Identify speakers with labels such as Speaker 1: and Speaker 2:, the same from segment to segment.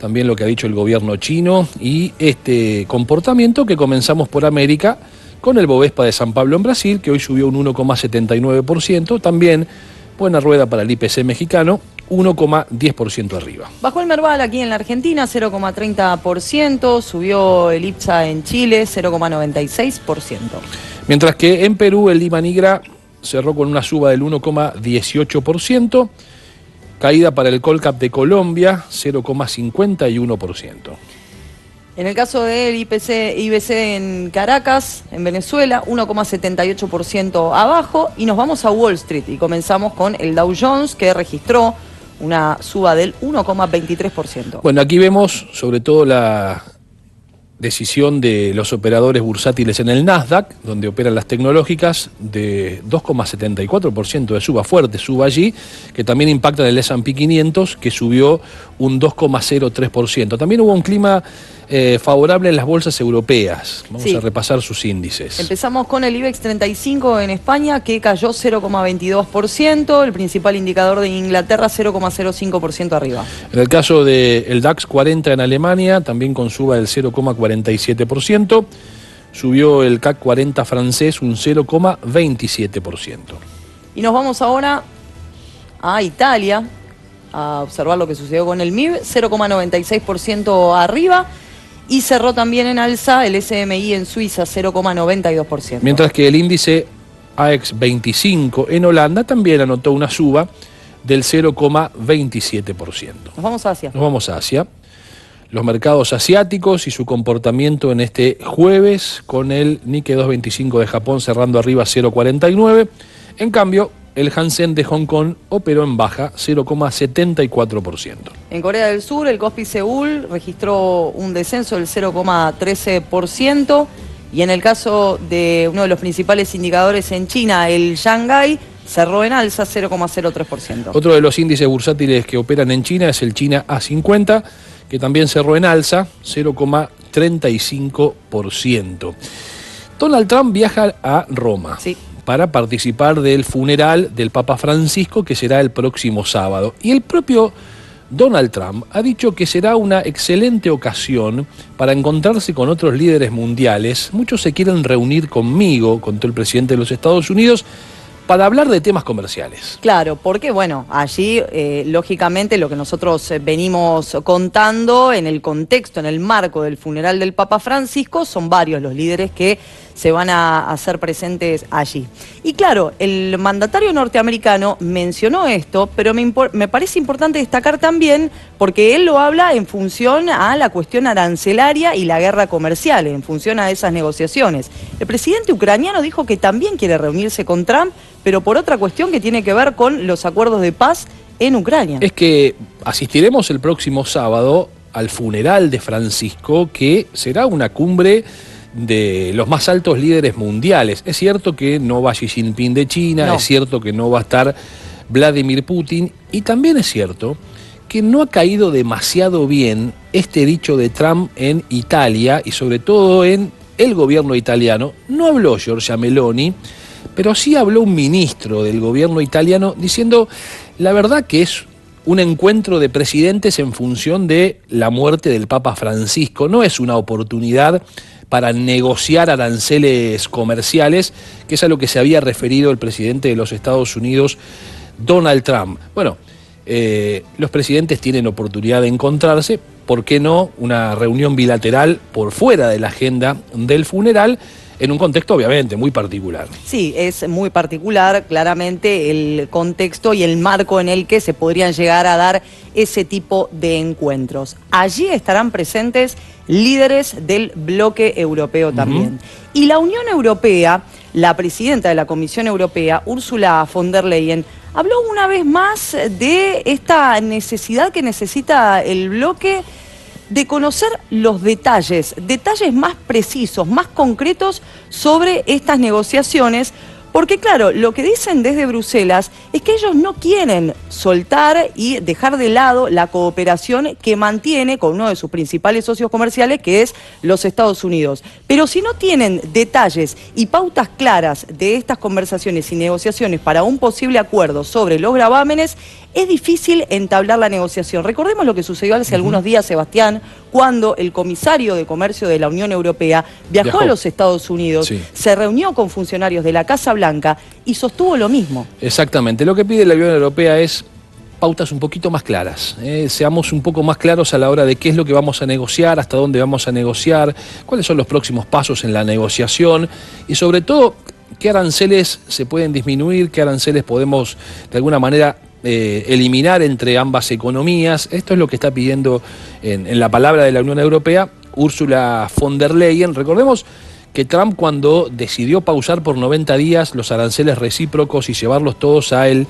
Speaker 1: también lo que ha dicho el gobierno chino y este comportamiento que comenzamos por América con el Bovespa de San Pablo en Brasil, que hoy subió un 1,79%, también buena rueda para el IPC mexicano, 1,10% arriba.
Speaker 2: Bajó el Merval aquí en la Argentina, 0,30%, subió el IPSA en Chile, 0,96%.
Speaker 1: Mientras que en Perú el Lima Nigra cerró con una suba del 1,18%, caída para el Colcap de Colombia, 0,51%.
Speaker 2: En el caso del IBC en Caracas, en Venezuela, 1,78% abajo. Y nos vamos a Wall Street y comenzamos con el Dow Jones, que registró una suba del 1,23%.
Speaker 1: Bueno, aquí vemos sobre todo la decisión de los operadores bursátiles en el Nasdaq, donde operan las tecnológicas, de 2,74% de suba, fuerte suba allí, que también impacta en el S&P 500, que subió un 2,03%. También hubo un clima favorable en las bolsas europeas. Vamos a repasar sus índices.
Speaker 2: Empezamos con el IBEX 35 en España, que cayó 0,22%, el principal indicador de Inglaterra 0,05% arriba.
Speaker 1: En el caso del DAX 40 en Alemania, también con suba del 0,47%, subió el CAC 40 francés un 0,27%.
Speaker 2: Y nos vamos ahora a Italia, a observar lo que sucedió con el MIB, 0,96% arriba. Y cerró también en alza el SMI en Suiza, 0,92%.
Speaker 1: Mientras que el índice AEX 25 en Holanda también anotó una suba del 0,27%.
Speaker 2: Nos vamos a Asia.
Speaker 1: Nos vamos a Asia. Los mercados asiáticos y su comportamiento en este jueves, con el Nikkei 225 de Japón cerrando arriba 0,49. En cambio, el Hansen de Hong Kong operó en baja 0,74%.
Speaker 2: En Corea del Sur, el Kospi Seúl registró un descenso del 0,13%. Y en el caso de uno de los principales indicadores en China, el Shanghái, cerró en alza 0,03%.
Speaker 1: Otro de los índices bursátiles que operan en China es el China A50, que también cerró en alza 0,35%. Donald Trump viaja a Roma.
Speaker 2: Sí.
Speaker 1: Para participar del funeral del Papa Francisco, que será el próximo sábado. Y el propio Donald Trump ha dicho que será una excelente ocasión para encontrarse con otros líderes mundiales. Muchos se quieren reunir conmigo, contó el presidente de los Estados Unidos, para hablar de temas comerciales.
Speaker 2: Claro, porque bueno, allí lógicamente lo que nosotros venimos contando en el contexto, en el marco del funeral del Papa Francisco, son varios los líderes que se van a hacer presentes allí. Y claro, el mandatario norteamericano mencionó esto, pero me parece importante destacar también porque él lo habla en función a la cuestión arancelaria y la guerra comercial, en función a esas negociaciones. El presidente ucraniano dijo que también quiere reunirse con Trump, pero por otra cuestión que tiene que ver con los acuerdos de paz en Ucrania.
Speaker 1: Es que asistiremos el próximo sábado al funeral de Francisco, que será una cumbre de los más altos líderes mundiales. Es cierto que no va Xi Jinping de China, no. Es cierto que no va a estar Vladimir Putin, y también es cierto que no ha caído demasiado bien este dicho de Trump en Italia y sobre todo en el gobierno italiano. No habló Giorgia Meloni, pero sí habló un ministro del gobierno italiano diciendo la verdad que es un encuentro de presidentes en función de la muerte del Papa Francisco. No es una oportunidad para negociar aranceles comerciales, que es a lo que se había referido el presidente de los Estados Unidos, Donald Trump. Bueno, los presidentes tienen oportunidad de encontrarse, ¿por qué no una reunión bilateral por fuera de la agenda del funeral? En un contexto obviamente muy particular.
Speaker 2: Sí, es muy particular claramente el contexto y el marco en el que se podrían llegar a dar ese tipo de encuentros. Allí estarán presentes líderes del bloque europeo también. Y la Unión Europea, la presidenta de la Comisión Europea, Ursula von der Leyen, habló una vez más de esta necesidad que necesita el bloque de conocer los detalles más precisos, más concretos sobre estas negociaciones, porque claro, lo que dicen desde Bruselas es que ellos no quieren soltar y dejar de lado la cooperación que mantiene con uno de sus principales socios comerciales, que es los Estados Unidos. Pero si no tienen detalles y pautas claras de estas conversaciones y negociaciones para un posible acuerdo sobre los gravámenes, es difícil entablar la negociación. Recordemos lo que sucedió hace algunos días, Sebastián, cuando el comisario de Comercio de la Unión Europea viajó a los Estados Unidos, se reunió con funcionarios de la Casa Blanca y sostuvo lo mismo.
Speaker 1: Exactamente. Lo que pide la Unión Europea es pautas un poquito más claras, seamos un poco más claros a la hora de qué es lo que vamos a negociar, hasta dónde vamos a negociar, cuáles son los próximos pasos en la negociación y sobre todo qué aranceles se pueden disminuir, qué aranceles podemos de alguna manera eliminar entre ambas economías. Esto es lo que está pidiendo en la palabra de la Unión Europea Ursula von der Leyen. Recordemos que Trump, cuando decidió pausar por 90 días los aranceles recíprocos y llevarlos todos a el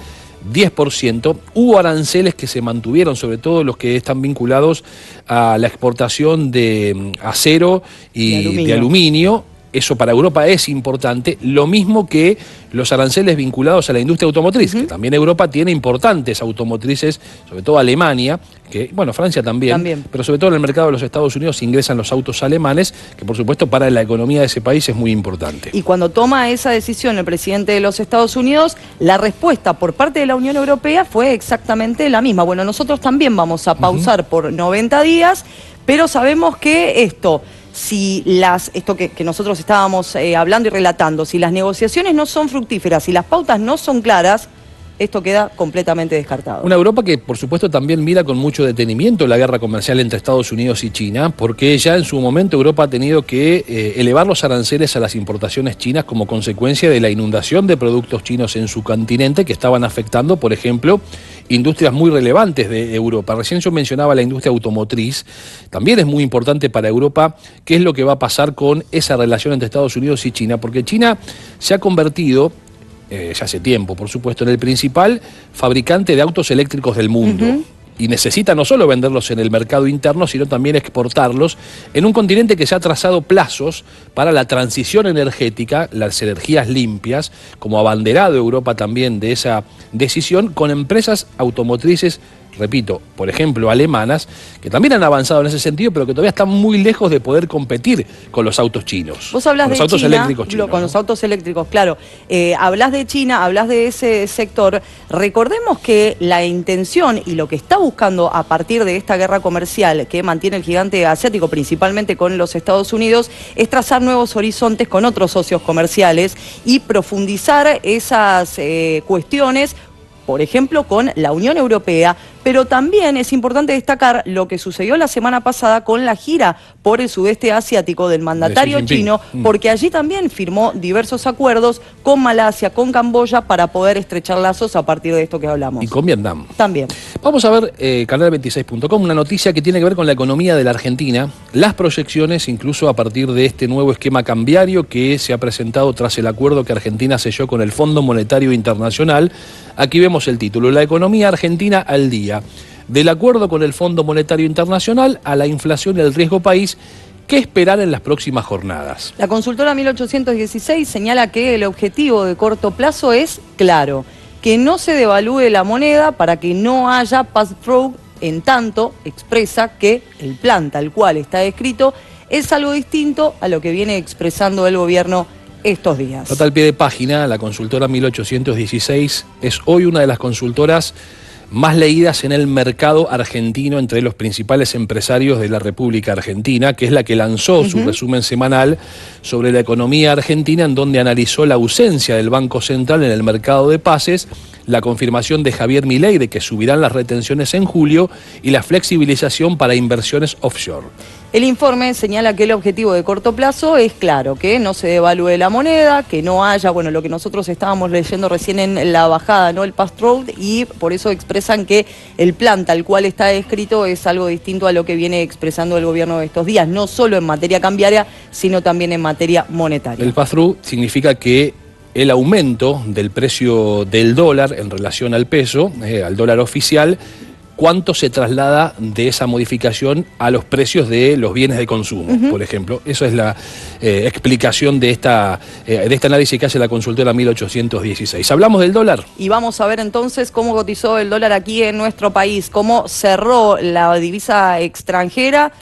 Speaker 1: 10%, hubo aranceles que se mantuvieron, sobre todo los que están vinculados a la exportación de acero y de aluminio. Eso para Europa es importante, lo mismo que los aranceles vinculados a la industria automotriz, que también Europa tiene importantes automotrices, sobre todo Alemania, que bueno, Francia también, pero sobre todo en el mercado de los Estados Unidos ingresan los autos alemanes, que por supuesto para la economía de ese país es muy importante.
Speaker 2: Y cuando toma esa decisión el presidente de los Estados Unidos, la respuesta por parte de la Unión Europea fue exactamente la misma. Bueno, nosotros también vamos a pausar por 90 días, pero sabemos que esto que nosotros estábamos hablando y relatando, si las negociaciones no son fructíferas, si las pautas no son claras, esto queda completamente descartado.
Speaker 1: Una Europa que, por supuesto, también mira con mucho detenimiento la guerra comercial entre Estados Unidos y China, porque ya en su momento Europa ha tenido que elevar los aranceles a las importaciones chinas como consecuencia de la inundación de productos chinos en su continente que estaban afectando, por ejemplo, industrias muy relevantes de Europa. Recién yo mencionaba la industria automotriz. También es muy importante para Europa qué es lo que va a pasar con esa relación entre Estados Unidos y China, porque China se ha convertido ya hace tiempo, por supuesto, en el principal fabricante de autos eléctricos del mundo. Y necesita no solo venderlos en el mercado interno, sino también exportarlos en un continente que se ha trazado plazos para la transición energética, las energías limpias, como abanderado Europa también de esa decisión, con empresas automotrices, repito, por ejemplo, alemanas, que también han avanzado en ese sentido, pero que todavía están muy lejos de poder competir con los autos chinos.
Speaker 2: Vos hablas
Speaker 1: con los
Speaker 2: de
Speaker 1: autos
Speaker 2: China,
Speaker 1: eléctricos chinos,
Speaker 2: con los autos eléctricos, claro. Hablas de China, hablas de ese sector. Recordemos que la intención y lo que está buscando a partir de esta guerra comercial que mantiene el gigante asiático, principalmente con los Estados Unidos, es trazar nuevos horizontes con otros socios comerciales y profundizar esas cuestiones, por ejemplo, con la Unión Europea, pero también es importante destacar lo que sucedió la semana pasada con la gira por el sudeste asiático del mandatario chino, porque allí también firmó diversos acuerdos con Malasia, con Camboya, para poder estrechar lazos a partir de esto que hablamos.
Speaker 1: Y con Vietnam.
Speaker 2: También.
Speaker 1: Vamos a ver canal26.com, una noticia que tiene que ver con la economía de la Argentina, las proyecciones incluso a partir de este nuevo esquema cambiario que se ha presentado tras el acuerdo que Argentina selló con el Fondo Monetario Internacional. Aquí vemos el título: La economía argentina al día. Del acuerdo con el Fondo Monetario Internacional a la inflación y el riesgo país, ¿qué esperar en las próximas jornadas?
Speaker 2: La consultora 1816 señala que el objetivo de corto plazo es claro: que no se devalúe la moneda para que no haya pass-through, en tanto expresa que el plan tal cual está escrito es algo distinto a lo que viene expresando el gobierno estos días.
Speaker 1: Nota al pie de página, la consultora 1816 es hoy una de las consultoras más leídas en el mercado argentino entre los principales empresarios de la República Argentina, que es la que lanzó su resumen semanal sobre la economía argentina, en donde analizó la ausencia del Banco Central en el mercado de pases, la confirmación de Javier Milei de que subirán las retenciones en julio y la flexibilización para inversiones offshore.
Speaker 2: El informe señala que el objetivo de corto plazo es claro: que no se devalúe la moneda, que no haya, bueno, lo que nosotros estábamos leyendo recién en la bajada, ¿no? El pass-through, y por eso expresan que el plan tal cual está escrito es algo distinto a lo que viene expresando el gobierno de estos días, no solo en materia cambiaria, sino también en materia monetaria.
Speaker 1: El pass-through significa que el aumento del precio del dólar en relación al peso, al dólar oficial, cuánto se traslada de esa modificación a los precios de los bienes de consumo, por ejemplo. Eso es la explicación de este análisis que hace la consultora 1816. ¿Hablamos del dólar?
Speaker 2: Y vamos a ver entonces cómo cotizó el dólar aquí en nuestro país, cómo cerró la divisa extranjera.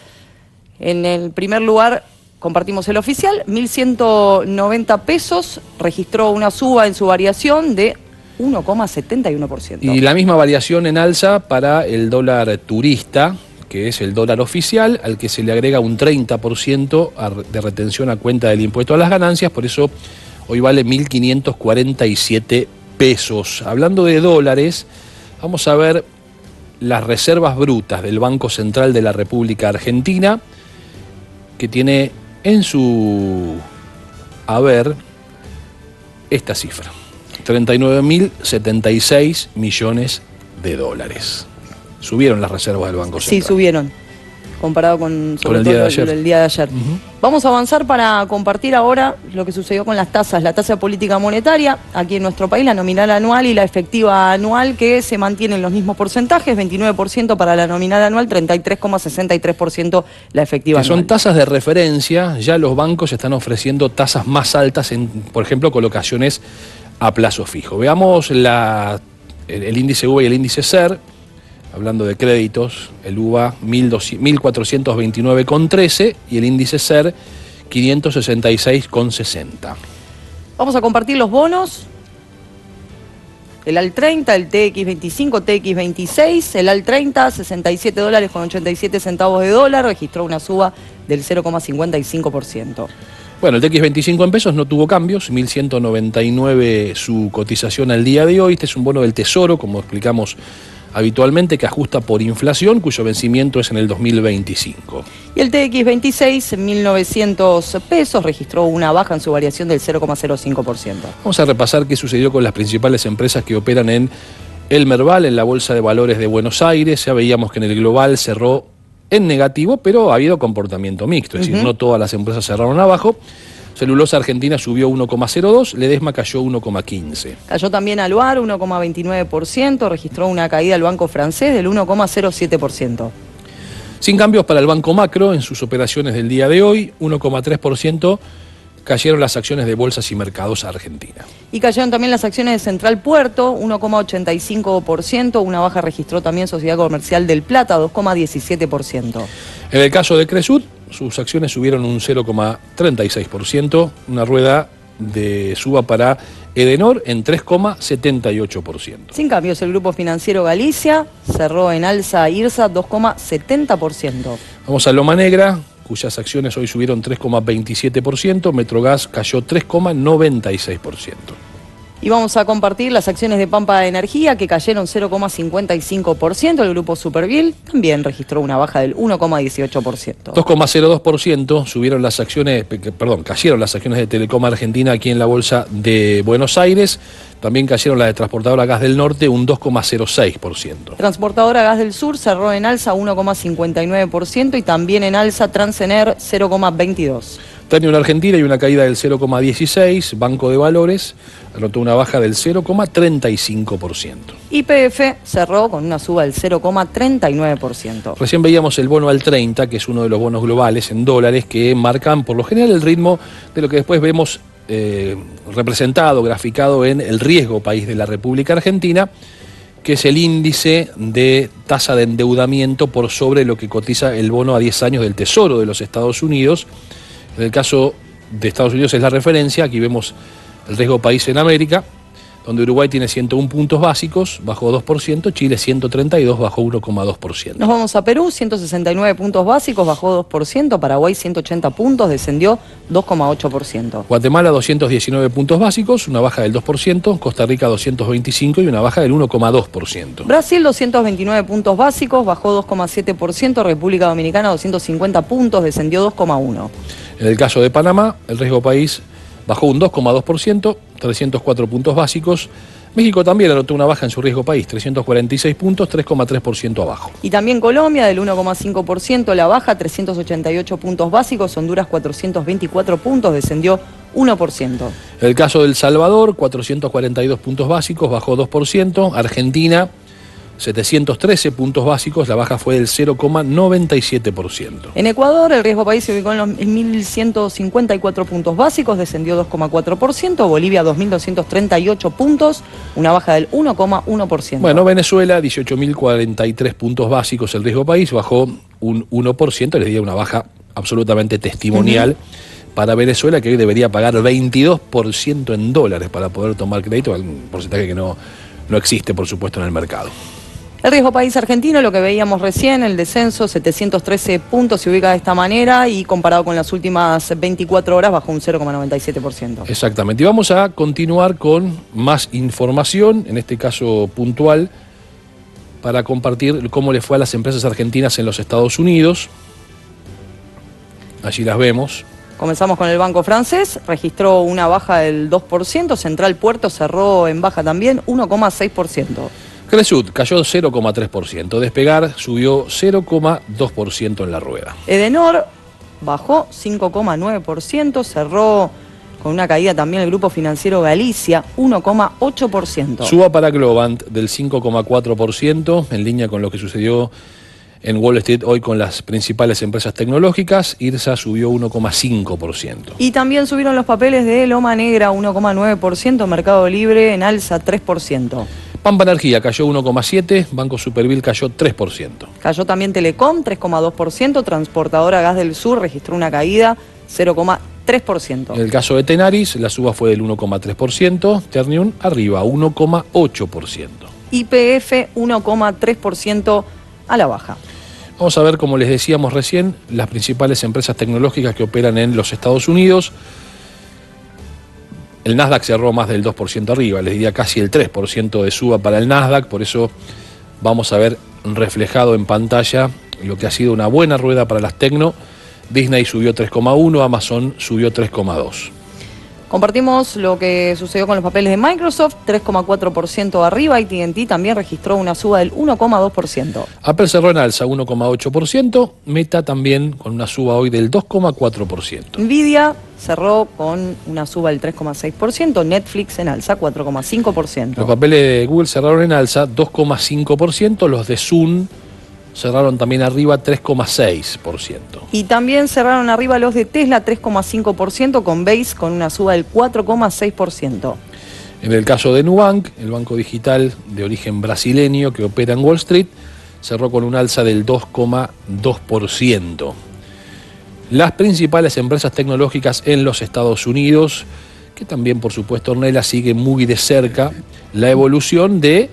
Speaker 2: En el primer lugar compartimos el oficial, 1.190 pesos, registró una suba en su variación de 1,71%.
Speaker 1: Y la misma variación en alza para el dólar turista, que es el dólar oficial, al que se le agrega un 30% de retención a cuenta del impuesto a las ganancias, por eso hoy vale 1.547 pesos. Hablando de dólares, vamos a ver las reservas brutas del Banco Central de la República Argentina, que tiene en su haber esta cifra: 39.076 millones de dólares. Subieron las reservas del Banco Central.
Speaker 2: Sí, subieron, comparado con
Speaker 1: el día de ayer.
Speaker 2: El día de ayer. Vamos a avanzar para compartir ahora lo que sucedió con las tasas. La tasa de política monetaria, aquí en nuestro país, la nominal anual y la efectiva anual, que se mantienen los mismos porcentajes: 29% para la nominal anual, 33,63% la efectiva anual.
Speaker 1: Son tasas de referencia. Ya los bancos están ofreciendo tasas más altas en, por ejemplo, colocaciones a plazo fijo. Veamos el índice UVA y el índice SER. Hablando de créditos, el UVA 1.429,13 y el índice SER 566,60.
Speaker 2: Vamos a compartir los bonos. El AL 30, el TX25, TX26, el AL 30, $67,87 de dólar, registró una suba del 0,55%.
Speaker 1: Bueno, el TX25 en pesos no tuvo cambios, 1.199 su cotización al día de hoy. Este es un bono del Tesoro, como explicamos habitualmente, que ajusta por inflación, cuyo vencimiento es en el 2025.
Speaker 2: Y el TX26, 1.900 pesos, registró una baja en su variación del 0,05%.
Speaker 1: Vamos a repasar qué sucedió con las principales empresas que operan en el Merval, en la Bolsa de Valores de Buenos Aires. Ya veíamos que en el global cerró en negativo, pero ha habido comportamiento mixto, es decir, no todas las empresas cerraron abajo. Celulosa Argentina subió 1,02, Ledesma cayó 1,15.
Speaker 2: Cayó también Aluar, 1,29%, registró una caída el Banco Francés del 1,07%.
Speaker 1: Sin cambios para el Banco Macro en sus operaciones del día de hoy, 1,3% cayeron las acciones de Bolsas y Mercados Argentina.
Speaker 2: Y cayeron también las acciones de Central Puerto, 1,85%, una baja registró también Sociedad Comercial del Plata, 2,17%.
Speaker 1: En el caso de Cresut, sus acciones subieron un 0,36%, una rueda de suba para Edenor en 3,78%.
Speaker 2: Sin cambios, el Grupo Financiero Galicia cerró en alza IRSA 2,70%.
Speaker 1: Vamos a Loma Negra, cuyas acciones hoy subieron 3,27%, Metrogas cayó 3,96%.
Speaker 2: Y vamos a compartir las acciones de Pampa Energía, que cayeron 0,55%. El grupo Superviel también registró una baja del 1,18%.
Speaker 1: 2,02% subieron las acciones, cayeron las acciones de Telecom Argentina aquí en la Bolsa de Buenos Aires. También cayeron las de Transportadora Gas del Norte, un 2,06%.
Speaker 2: Transportadora Gas del Sur cerró en alza 1,59% y también en alza Transener 0,22%.
Speaker 1: Ternium Argentina y una caída del 0,16%, Banco de Valores anotó una baja del 0,35%.
Speaker 2: YPF cerró con una suba del 0,39%.
Speaker 1: Recién veíamos el bono al 30, que es uno de los bonos globales en dólares que marcan por lo general el ritmo de lo que después vemos representado, graficado en el riesgo país de la República Argentina, que es el índice de tasa de endeudamiento por sobre lo que cotiza el bono a 10 años del Tesoro de los Estados Unidos. En el caso de Estados Unidos es la referencia, aquí vemos el riesgo país en América, donde Uruguay tiene 101 puntos básicos, bajó 2%, Chile 132, bajó 1,2%.
Speaker 2: Nos vamos a Perú, 169 puntos básicos, bajó 2%, Paraguay 180 puntos, descendió 2,8%.
Speaker 1: Guatemala 219 puntos básicos, una baja del 2%, Costa Rica 225 y una baja del 1,2%.
Speaker 2: Brasil 229 puntos básicos, bajó 2,7%, República Dominicana 250 puntos, descendió 2,1%.
Speaker 1: En el caso de Panamá, el riesgo país bajó un 2,2%, 304 puntos básicos. México también anotó una baja en su riesgo país, 346 puntos, 3,3% abajo.
Speaker 2: Y también Colombia, del 1,5% la baja, 388 puntos básicos, Honduras 424 puntos, descendió 1%.
Speaker 1: En el caso de El Salvador, 442 puntos básicos, bajó 2%. Argentina, 713 puntos básicos, la baja fue del 0,97%.
Speaker 2: En Ecuador, el riesgo país se ubicó en los 1.154 puntos básicos, descendió 2,4%. Bolivia, 2.238 puntos, una baja del 1,1%.
Speaker 1: Bueno, Venezuela, 18.043 puntos básicos, el riesgo país bajó un 1%, les diría una baja absolutamente testimonial para Venezuela, que hoy debería pagar 22% en dólares para poder tomar crédito, un porcentaje que no existe, por supuesto, en el mercado.
Speaker 2: El riesgo país argentino, lo que veíamos recién, el descenso, 713 puntos, se ubica de esta manera y comparado con las últimas 24 horas bajó un 0,97%.
Speaker 1: Exactamente. Y vamos a continuar con más información, en este caso puntual, para compartir cómo le fue a las empresas argentinas en los Estados Unidos. Allí las vemos.
Speaker 2: Comenzamos con el banco francés, registró una baja del 2%, Central Puerto cerró en baja también, 1,6%.
Speaker 1: Cresut cayó 0,3%, Despegar subió 0,2% en la rueda.
Speaker 2: Edenor bajó 5,9%, cerró con una caída también el grupo financiero Galicia, 1,8%.
Speaker 1: Suba para Globant del 5,4%, en línea con lo que sucedió en Wall Street hoy con las principales empresas tecnológicas. IRSA subió 1,5%.
Speaker 2: Y también subieron los papeles de Loma Negra, 1,9%, Mercado Libre en alza 3%.
Speaker 1: Pampa Energía cayó 1,7%, Banco Supervil cayó 3%.
Speaker 2: Cayó también Telecom, 3,2%, Transportadora Gas del Sur registró una caída, 0,3%.
Speaker 1: En el caso de Tenaris, la suba fue del 1,3%, Ternium arriba, 1,8%.
Speaker 2: YPF, 1,3% a la baja.
Speaker 1: Vamos a ver, como les decíamos recién, las principales empresas tecnológicas que operan en los Estados Unidos. El Nasdaq cerró más del 2% arriba, les diría casi el 3% de suba para el Nasdaq, por eso vamos a ver reflejado en pantalla lo que ha sido una buena rueda para las tecno. Disney subió 3,1%, Amazon subió 3,2%.
Speaker 2: Compartimos lo que sucedió con los papeles de Microsoft, 3,4% arriba, AT&T también registró una suba del 1,2%.
Speaker 1: Apple cerró en alza 1,8%, Meta también con una suba hoy del 2,4%.
Speaker 2: Nvidia cerró con una suba del 3,6%, Netflix en alza 4,5%.
Speaker 1: Los papeles de Google cerraron en alza 2,5%, los de Zoom cerraron también arriba 3,6%.
Speaker 2: Y también cerraron arriba los de Tesla 3,5%, con Base con una suba del 4,6%.
Speaker 1: En el caso de Nubank, el banco digital de origen brasileño que opera en Wall Street, cerró con un alza del 2,2%. Las principales empresas tecnológicas en los Estados Unidos, que también por supuesto Ornella sigue muy de cerca la evolución de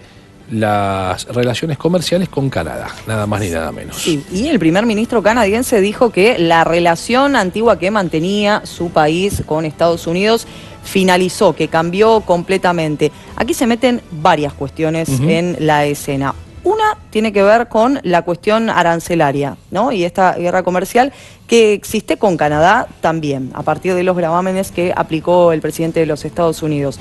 Speaker 1: las relaciones comerciales con Canadá, nada más ni nada menos.
Speaker 2: Sí, y el primer ministro canadiense dijo que la relación antigua que mantenía su país con Estados Unidos finalizó, que cambió completamente. Aquí se meten varias cuestiones en la escena. Una tiene que ver con la cuestión arancelaria, ¿no? Y esta guerra comercial que existe con Canadá también, a partir de los gravámenes que aplicó el presidente de los Estados Unidos.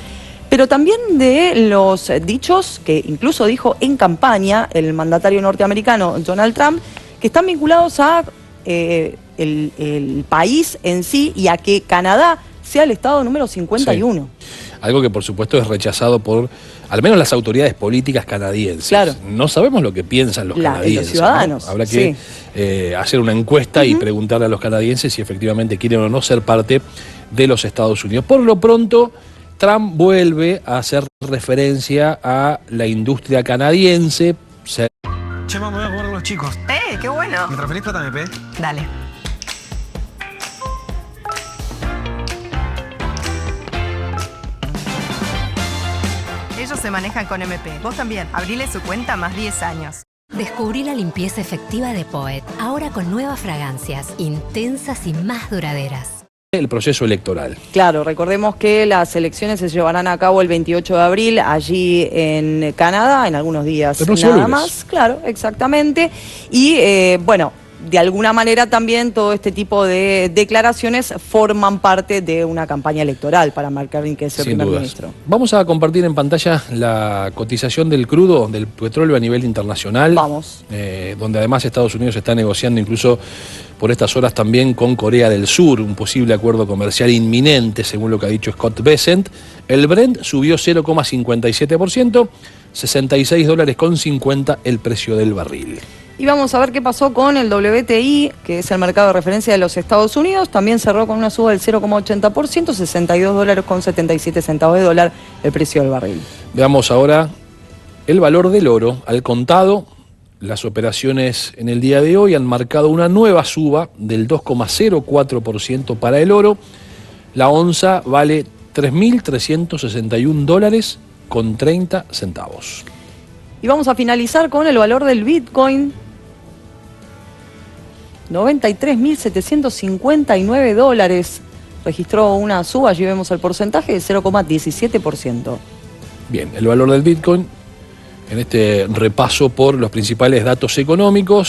Speaker 2: Pero también de los dichos que incluso dijo en campaña el mandatario norteamericano Donald Trump, que están vinculados a el país en sí y a que Canadá sea el estado número 51. Sí.
Speaker 1: Algo que por supuesto es rechazado por al menos las autoridades políticas canadienses.
Speaker 2: Claro.
Speaker 1: No sabemos lo que piensan los canadienses.
Speaker 2: Los ciudadanos.
Speaker 1: ¿No? Habrá que hacer una encuesta y preguntarle a los canadienses si efectivamente quieren o no ser parte de los Estados Unidos. Por lo pronto, Trump vuelve a hacer referencia a la industria canadiense.
Speaker 3: Chema, me voy a jugar con los chicos.
Speaker 4: ¡Qué bueno!
Speaker 3: ¿Me transferís plata, MP?
Speaker 4: Dale. Ellos se manejan con MP. Vos también. Abrile su cuenta más 10 años.
Speaker 5: Descubrí la limpieza efectiva de Poet, ahora con nuevas fragancias, intensas y más duraderas.
Speaker 1: El proceso electoral.
Speaker 2: Claro, recordemos que las elecciones se llevarán a cabo el 28 de abril allí en Canadá, en algunos días nada más. Claro, exactamente. Y bueno, de alguna manera también todo este tipo de declaraciones forman parte de una campaña electoral para marcar quién es el primer ministro.
Speaker 1: Vamos a compartir en pantalla la cotización del crudo, del petróleo a nivel internacional.
Speaker 2: Vamos.
Speaker 1: Donde además Estados Unidos está negociando incluso por estas horas también con Corea del Sur, un posible acuerdo comercial inminente, según lo que ha dicho Scott Bessent. El Brent subió 0,57%, $66.50 el precio del barril.
Speaker 2: Y vamos a ver qué pasó con el WTI, que es el mercado de referencia de los Estados Unidos. También cerró con una suba del 0,80%, $62.77 de dólar el precio del barril.
Speaker 1: Veamos ahora el valor del oro al contado las operaciones en el día de hoy han marcado una nueva suba del 2,04% para el oro. La onza vale $3.361,30.
Speaker 2: Y vamos a finalizar con el valor del Bitcoin. $93.759. Registró una suba, allí vemos el porcentaje, de 0,17%.
Speaker 1: Bien, el valor del Bitcoin en este repaso por los principales datos económicos.